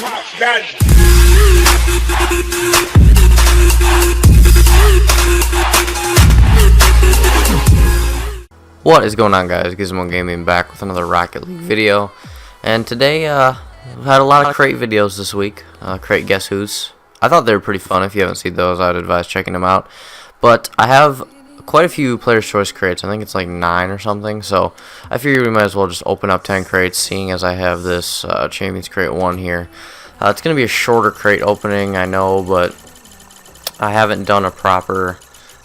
What is going on, guys? Gizmo Gaming back with another Rocket League video, and today we've had a lot of crate videos this week. Crate Guess Who's. I thought they were pretty fun. If you haven't seen those, I'd advise checking them out. But I have quite a few Player's Choice crates. I think it's like 9 or something. So I figured we might as well just open up 10 crates, seeing as I have this Champions Crate 1 here. It's going to be a shorter crate opening, I know, but I haven't done a proper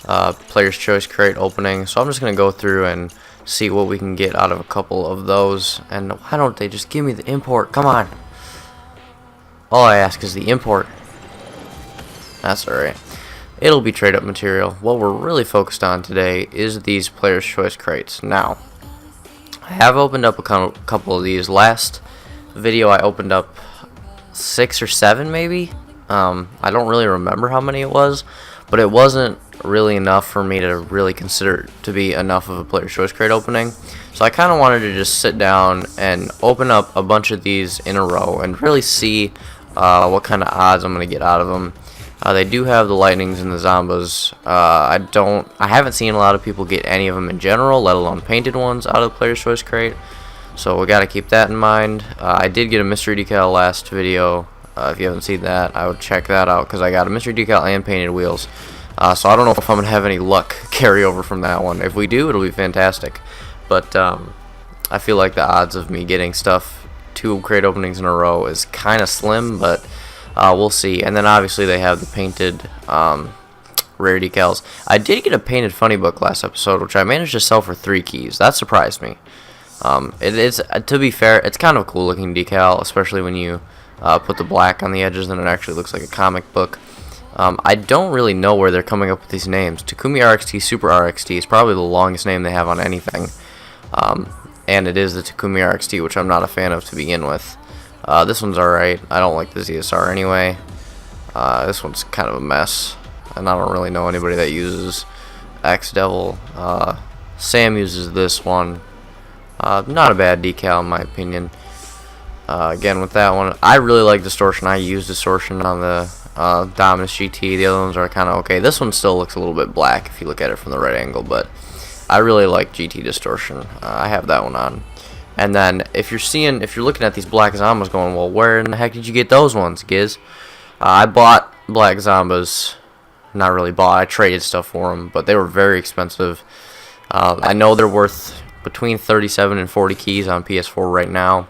Player's Choice crate opening, so I'm just going to go through and see what we can get out of a couple of those. And why don't they just give me the import? Come on. All I ask is the import. That's alright. It'll be trade up material. What we're really focused on today is these Player's Choice crates. Now, I have opened up a couple of these. Last video I opened up 6 or 7 maybe. I don't really remember how many it was, but it wasn't really enough for me to really consider it to be enough of a Player's Choice crate opening. So I kind of wanted to just sit down and open up a bunch of these in a row and really see what kind of odds I'm going to get out of them. They do have the Lightnings and the Zombas. I haven't seen a lot of people get any of them in general, let alone painted ones out of the Player's Choice crate. So we got to keep that in mind. I did get a mystery decal last video. If you haven't seen that, I would check that out because I got a mystery decal and painted wheels. So I don't know if I'm going to have any luck carry over from that one. If we do, it'll be fantastic. But I feel like the odds of me getting stuff 2 crate openings in a row is kind of slim, but we'll see. And then obviously they have the painted rare decals. I did get a painted funny book last episode, which I managed to sell for 3 keys. That surprised me. To be fair, it's kind of a cool looking decal, especially when you put the black on the edges and it actually looks like a comic book. I don't really know where they're coming up with these names. Takumi RXT Super RXT is probably the longest name they have on anything. And it is the Takumi RXT, which I'm not a fan of to begin with. This one's alright. I don't like the ZSR anyway. This one's kind of a mess. And I don't really know anybody that uses X-Devil. Sam uses this one. Not a bad decal in my opinion. Again, with that one, I really like Distortion. I use Distortion on the Dominus GT. The other ones are kind of okay. This one still looks a little bit black if you look at it from the right angle, but I really like GT Distortion. I have that one on. And then if you're looking at these black Zombas going, well, where in the heck did you get those ones, Giz? I bought black Zombas. Not really bought. I traded stuff for them, but they were very expensive. I know they're worth between 37 and 40 keys on PS4 right now.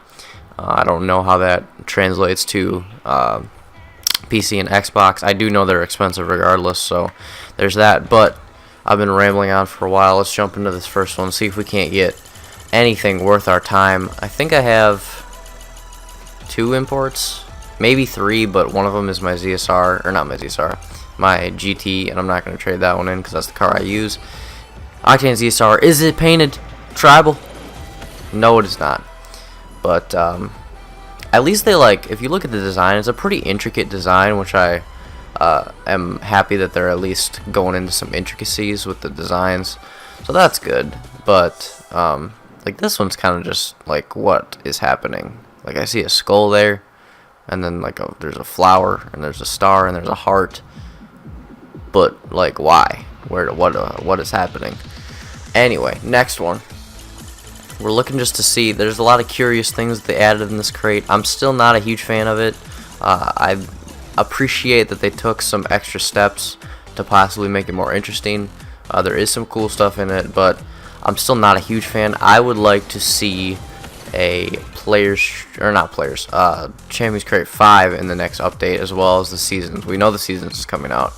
I don't know how that translates to PC and Xbox. I do know they're expensive regardless, so there's that. But I've been rambling on for a while. Let's jump into this first one, see if we can't get anything worth our time. I think I have 2 imports, maybe 3, but one of them is my ZSR, or not my ZSR, my GT, and I'm not going to trade that one in because that's the car I use. Octane ZSR, is it painted tribal? No, it is not. But at least they if you look at the design, it's a pretty intricate design, which I am happy that they're at least going into some intricacies with the designs. So that's good. But this one's kind of just what is happening? I see a skull there, and then there's a flower, and there's a star, and there's a heart. But why? What is happening? Anyway, next one. We're looking just to see. There's a lot of curious things that they added in this crate. I'm still not a huge fan of it. I appreciate that they took some extra steps to possibly make it more interesting. There is some cool stuff in it, but I'm still not a huge fan. I would like to see a Champions Crate 5 in the next update, as well as the Seasons. We know the Seasons is coming out.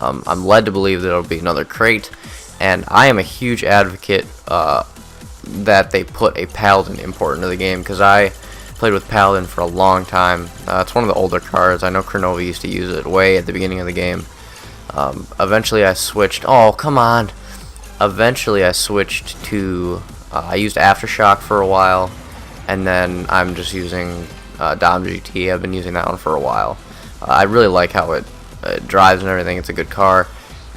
I'm led to believe that it'll be another crate, and I am a huge advocate that they put a Paladin import into the game, because I played with Paladin for a long time. It's one of the older cards. I know Chronova used to use it way at the beginning of the game. Eventually I switched. Oh, come on. Eventually I switched to I used Aftershock for a while, and then I'm just using Dom GT. I've been using that one for a while. I really like how it drives and everything. It's a good car.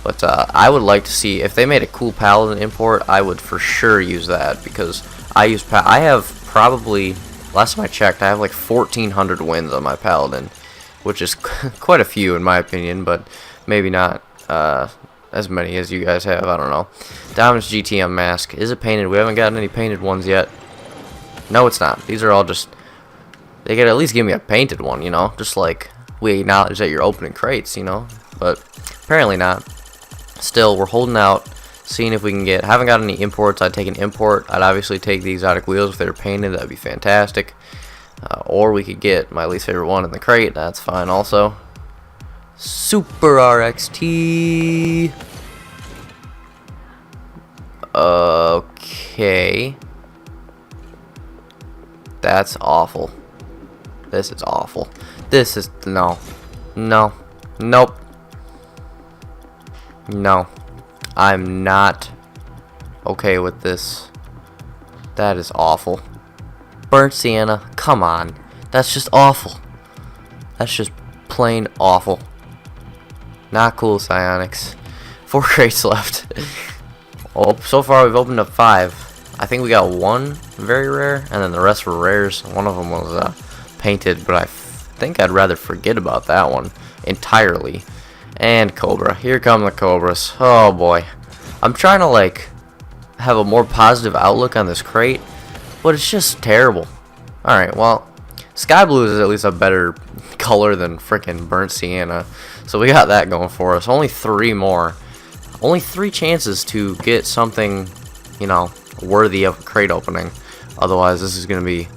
But I would like to see, if they made a cool Paladin import, I would for sure use that, because I have probably last time I checked, I have like 1,400 wins on my paladin, which is quite a few in my opinion, but maybe not as many as you guys have. I don't know. Dominus GTM mask. Is it painted? We haven't gotten any painted ones yet. No, it's not. These are all just... They could at least give me a painted one, you know? Just like we acknowledge that you're opening crates, you know? But apparently not. Still, we're holding out, seeing if we can get... Haven't got any imports. I'd take an import. I'd obviously take the exotic wheels if they were painted. That'd be fantastic. Or we could get my least favorite one in the crate. That's fine also. Super RXT. Okay. That's awful. This is awful. This is... No. No. Nope. No. I'm not okay with this. That is awful. Burnt sienna. Come on. That's just awful. That's just plain awful. Not cool, Psionics. 4 crates left. Oh, so far we've opened up 5. I think we got 1 very rare, and then the rest were rares. One of them was painted, but I think I'd rather forget about that one entirely. And Cobra. Here come the Cobras. Oh boy. I'm trying to like have a more positive outlook on this crate, but it's just terrible. Alright, well, Sky Blue is at least a better color than frickin' Burnt Sienna. So we got that going for us. Only 3 more. Only 3 chances to get something, you know, worthy of a crate opening. Otherwise, this is going to be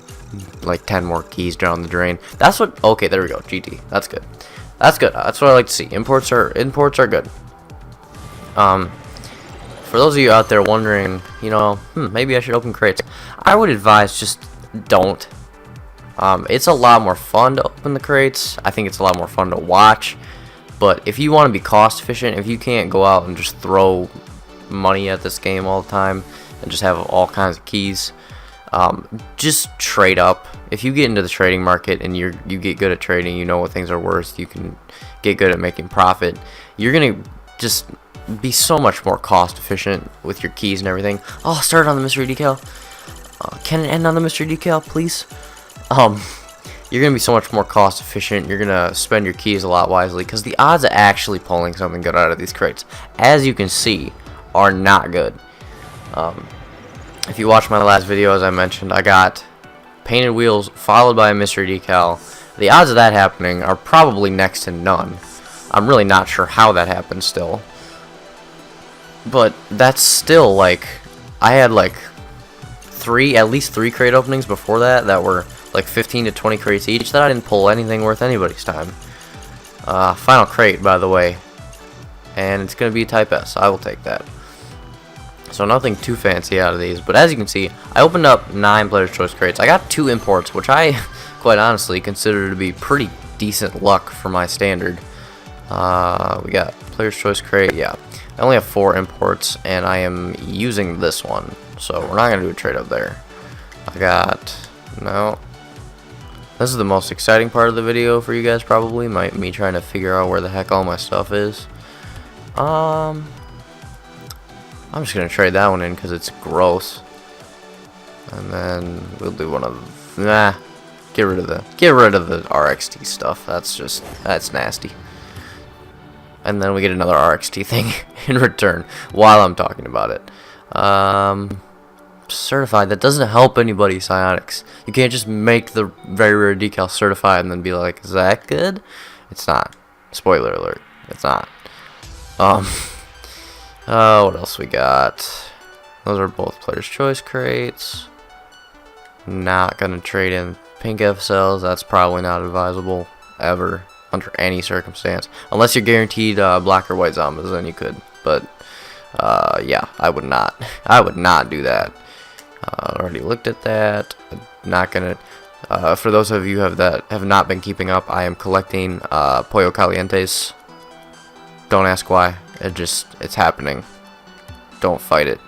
like 10 more keys down the drain. That's what... Okay, there we go. GT. That's good. That's good. That's what I like to see. Imports are good. For those of you out there wondering, you know, maybe I should open crates. I would advise just don't. It's a lot more fun to open the crates. I think it's a lot more fun to watch. But if you want to be cost efficient, if you can't go out and just throw money at this game all the time and just have all kinds of keys, just trade up. If you get into the trading market and you get good at trading, you know what things are worth, you can get good at making profit, you're gonna just be so much more cost efficient with your keys and everything. Oh, start on the mystery decal. Can it end on the mystery decal, please? You're gonna be so much more cost efficient. You're gonna spend your keys a lot wisely, because the odds of actually pulling something good out of these crates, as you can see, are not good. If you watched my last video, as I mentioned, I got painted wheels followed by a mystery decal. The odds of that happening are probably next to none. I'm really not sure how that happened still. But that's still like, I had like at least three crate openings before that were like 15 to 20 crates each that I didn't pull anything worth anybody's time. Final crate, by the way, and it's gonna be type S. I will take that. So nothing too fancy out of these, but as you can see, I opened up 9 Player's Choice crates. I got 2 imports, which I quite honestly consider to be pretty decent luck for my standard. We got Player's Choice crate, yeah. I only have 4 imports, and I am using this one, so we're not gonna do a trade up there. No. This is the most exciting part of the video for you guys, probably. Me trying to figure out where the heck all my stuff is. I'm just gonna trade that one in because it's gross. And then we'll do one of get rid of the RXT stuff. That's nasty. And then we get another RXT thing in return while I'm talking about it. Certified. That doesn't help anybody, Psionics. You can't just make the very rare decal certified and then be like, is that good? It's not. Spoiler alert. It's not. What else we got? Those are both Player's Choice crates. Not gonna trade in pink FSLs. That's probably not advisable ever under any circumstance, unless you're guaranteed black or white zombies. Then you could, but yeah, I would not. I would not do that. Already looked at that. Not gonna. For those of you that have not been keeping up, I am collecting Pollo Calientes. Don't ask why. It's happening. Don't fight it.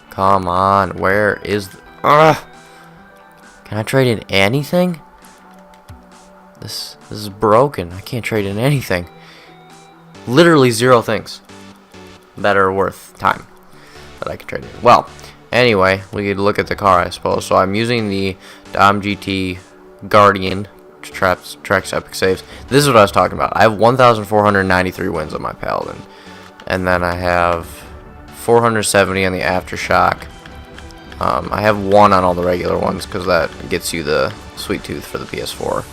Come on, where is can I trade in anything? This is broken. I can't trade in anything. Literally 0 things that are worth time that I can trade in. Well, Anyway, we could look at the car, I suppose. So I'm using the Dom GT Guardian tracks epic saves. This is what I was talking about. I have 1,493 wins on my Paladin, and then I have 470 on the Aftershock. I have 1 on all the regular ones because that gets you the Sweet Tooth for the PS4.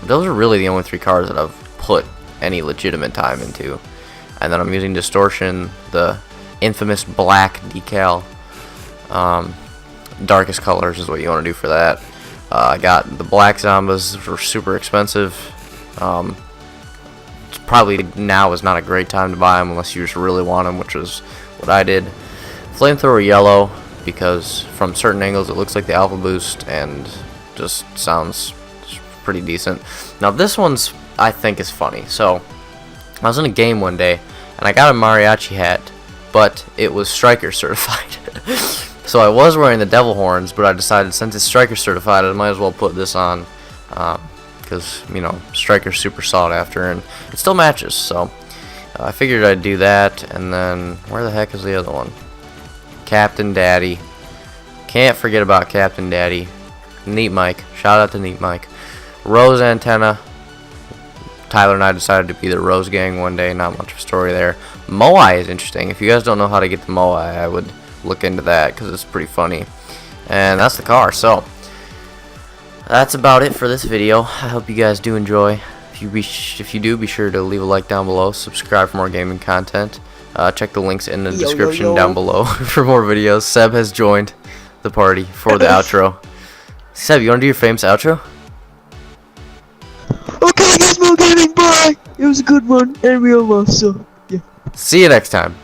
Those are really the only 3 cars that I've put any legitimate time into. And then I'm using Distortion, the infamous black decal. Darkest colors is what you want to do for that. I got the black Zombas for super expensive. Probably now is not a great time to buy them unless you just really want them, which is what I did. Flamethrower yellow, because from certain angles it looks like the Alpha Boost and just sounds pretty decent. Now this one's, I think, is funny. So I was in a game one day and I got a mariachi hat, but it was striker certified. So I was wearing the devil horns, but I decided since it's striker certified, I might as well put this on, because you know, striker's super sought after and it still matches. So I figured I'd do that. And then where the heck is the other one? Captain Daddy. Can't forget about Captain Daddy. Neat Mike. Shout out to Neat Mike. Rose Antenna. Tyler and I decided to be the Rose Gang one day. Not much of a story there. Moai is interesting. If you guys don't know how to get the Moai, I would look into that because it's pretty funny. And that's the car. So that's about it for this video. I hope you guys do enjoy. If you do, be sure to leave a like down below. Subscribe for more gaming content. Check the links in the description down below for more videos. Seb has joined the party for the outro. Seb, you want to do your famous outro? Okay, guys, more gaming. Bye. It was a good one, and we almost so yeah. See you next time.